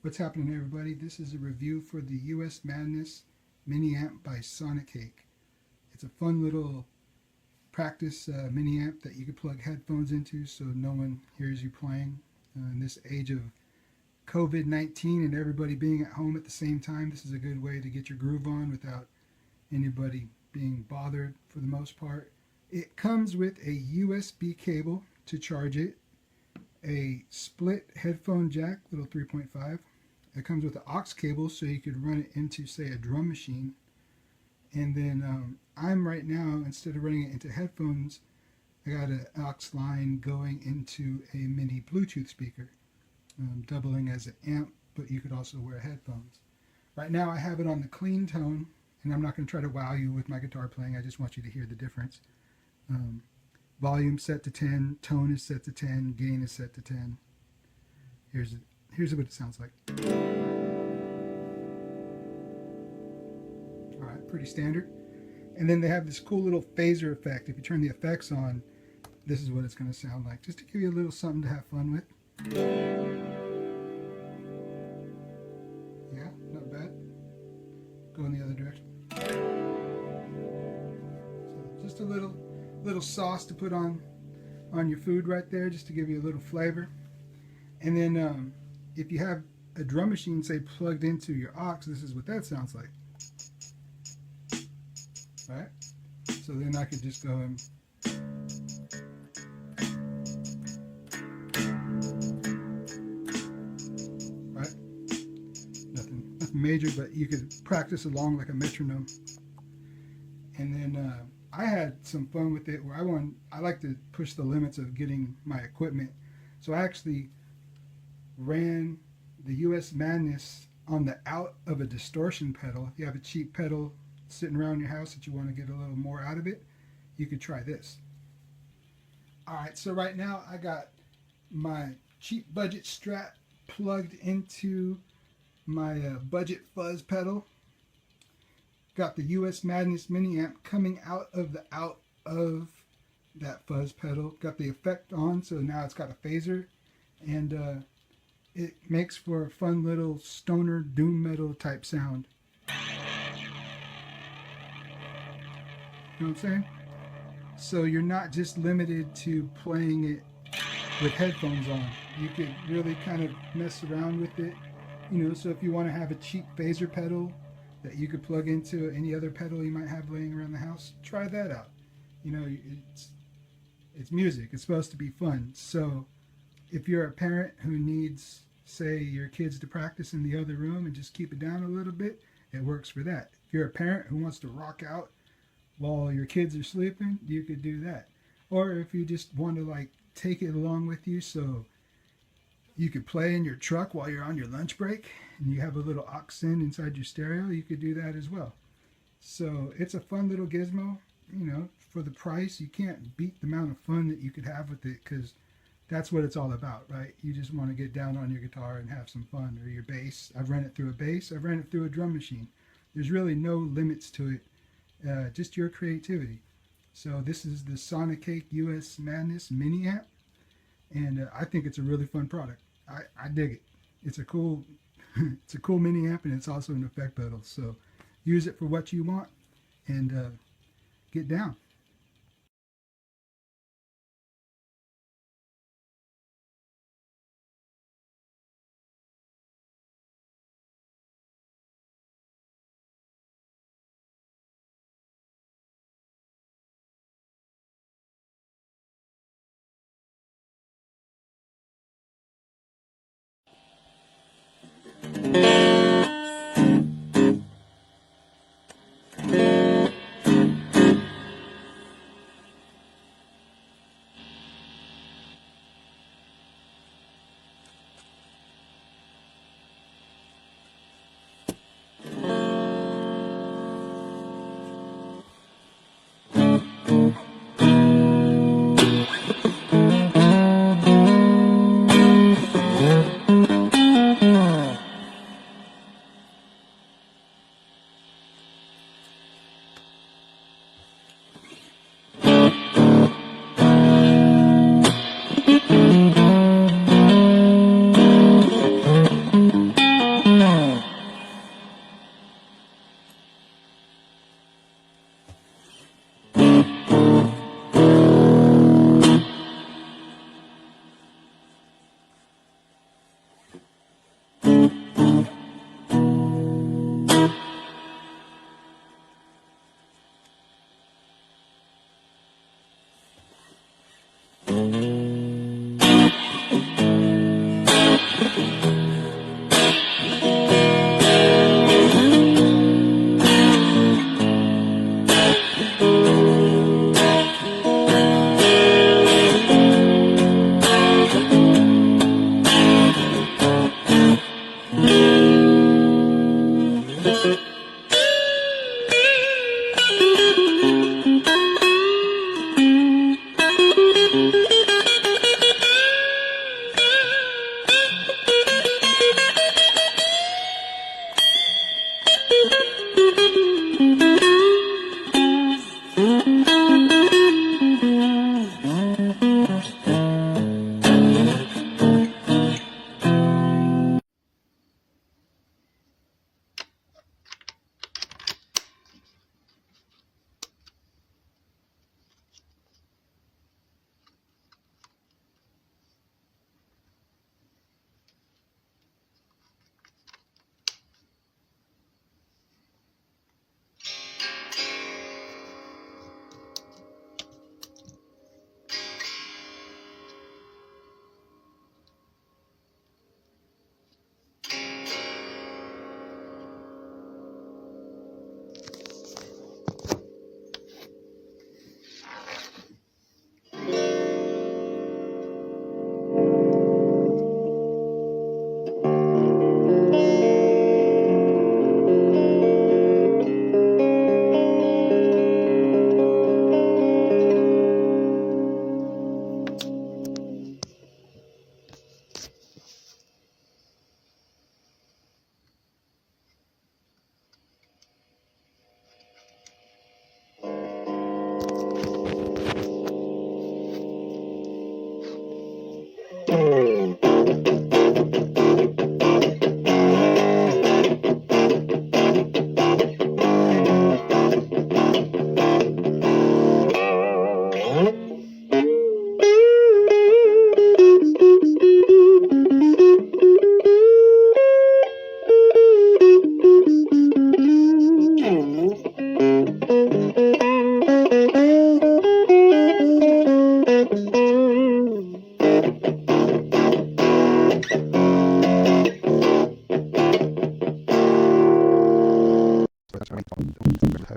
What's happening, everybody? This is a review for the US Madness mini amp by SONICAKE. It's a fun little practice mini amp that you can plug headphones into so no one hears you playing. In this age of COVID-19 and everybody being at home at the same time, this is a good way to get your groove on without anybody being bothered for the most part. It comes with a USB cable to charge it, a split headphone jack, little 3.5. It comes with an aux cable so you could run it into, say, a drum machine. And then I'm right now, instead of running it into headphones, I got an aux line going into a mini Bluetooth speaker, doubling as an amp, but you could also wear headphones. Right now I have it on the clean tone, and I'm not going to try to wow you with my guitar playing. I just want you to hear the difference. Volume set to 10, tone is set to 10, gain is set to 10. Here's what it sounds like. Alright, pretty standard. And then they have this cool little phaser effect. If you turn the effects on, this is what it's going to sound like. Just to give you a little something to have fun with. Yeah, not bad. Go in the other direction. So just a little sauce to put on your food right there, just to give you a little flavor. And then if you have a drum machine, say, plugged into your aux, this is what that sounds like. Right? So then I could just go and right? Nothing major, but you could practice along like a metronome. And then I had some fun with it where I like to push the limits of getting my equipment. So I actually ran the US Madness on the out of a distortion pedal. If you have a cheap pedal sitting around your house that you want to get a little more out of it, you could try this. Alright, so right now I got my cheap budget Strat plugged into my budget fuzz pedal. Got the US Madness mini amp coming out of that fuzz pedal. Got the effect on, so now it's got a phaser, and it makes for a fun little stoner doom metal type sound. You know what I'm saying? So you're not just limited to playing it with headphones on. You could really kind of mess around with it. You know, so if you want to have a cheap phaser pedal that you could plug into any other pedal you might have laying around the house, try that out. You know, it's music. It's supposed to be fun. So if you're a parent who needs, say, your kids to practice in the other room and just keep it down a little bit, it works for that. If you're a parent who wants to rock out while your kids are sleeping, you could do that. Or if you just want to like take it along with you so you could play in your truck while you're on your lunch break and you have a little aux in inside your stereo, you could do that as well. So it's a fun little gizmo. You know, for the price, you can't beat the amount of fun that you could have with it, because that's what it's all about, right? You just want to get down on your guitar and have some fun, or your bass. I've run it through a bass. I've ran it through a drum machine. There's really no limits to it. Just your creativity. So this is the SONICAKE US Madness mini amp, and I think it's a really fun product. I dig it. It's a cool it's a cool mini amp, and it's also an effect pedal. So use it for what you want, and get down.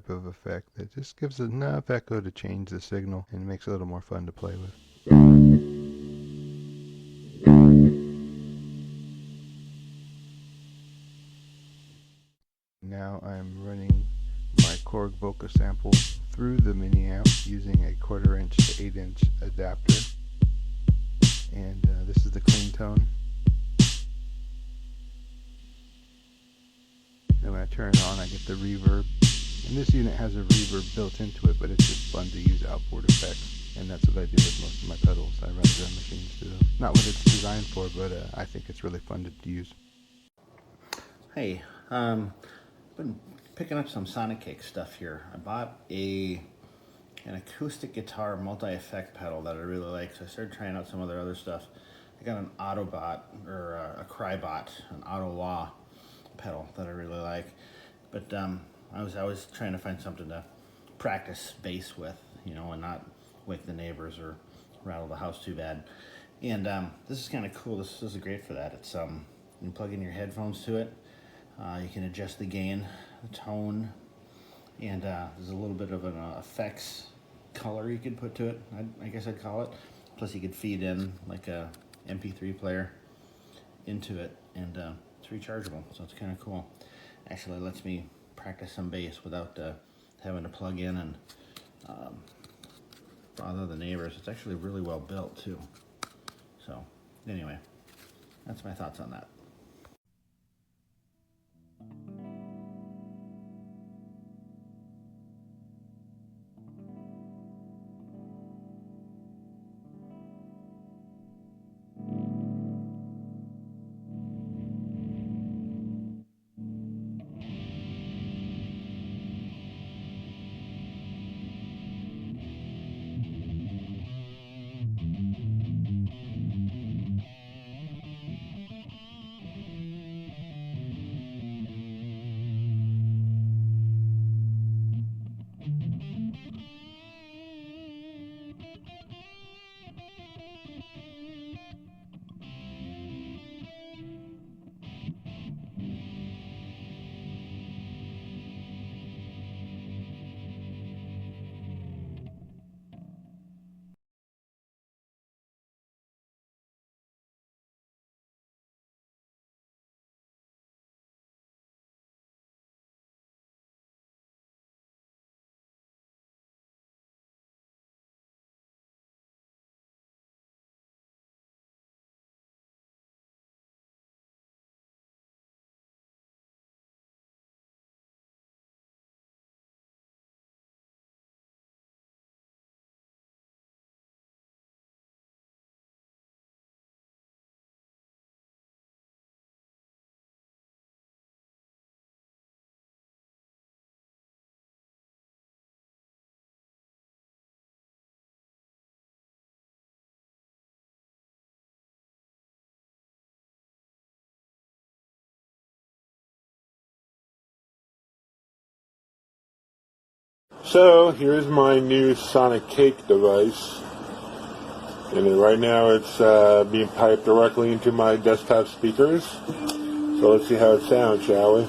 type of effect that just gives enough echo to change the signal and makes it a little more fun to play with. Now I'm running my Korg vocal sample through the mini amp using a 1/4 inch to 8 inch adapter, and this is the clean tone. Then when I turn it on, I get the reverb, and this unit has a reverb built into it, but it's just fun to use outboard effects, and that's what I do with most of my pedals. I run drum machines through them. Not what it's designed for, but I think it's really fun to use. Hey, been picking up some SONICAKE stuff here. I bought an acoustic guitar multi-effect pedal that I really like, so I started trying out some of their other stuff. I got an Autobot, or a Crybot, an Auto-Wah pedal that I really like, but I was trying to find something to practice bass with, you know, and not wake the neighbors or rattle the house too bad. And this is kind of cool. This is great for that. It's you can plug in your headphones to it. You can adjust the gain, the tone, and there's a little bit of an effects color you could put to it, I guess I'd call it. Plus you could feed in like a MP3 player into it, and it's rechargeable, so it's kind of cool. Actually, it lets me practice some bass without having to plug in and bother the neighbors. It's actually really well built too. So anyway, that's my thoughts on that. So here's my new SONICAKE device, and right now it's being piped directly into my desktop speakers. So let's see how it sounds, shall we?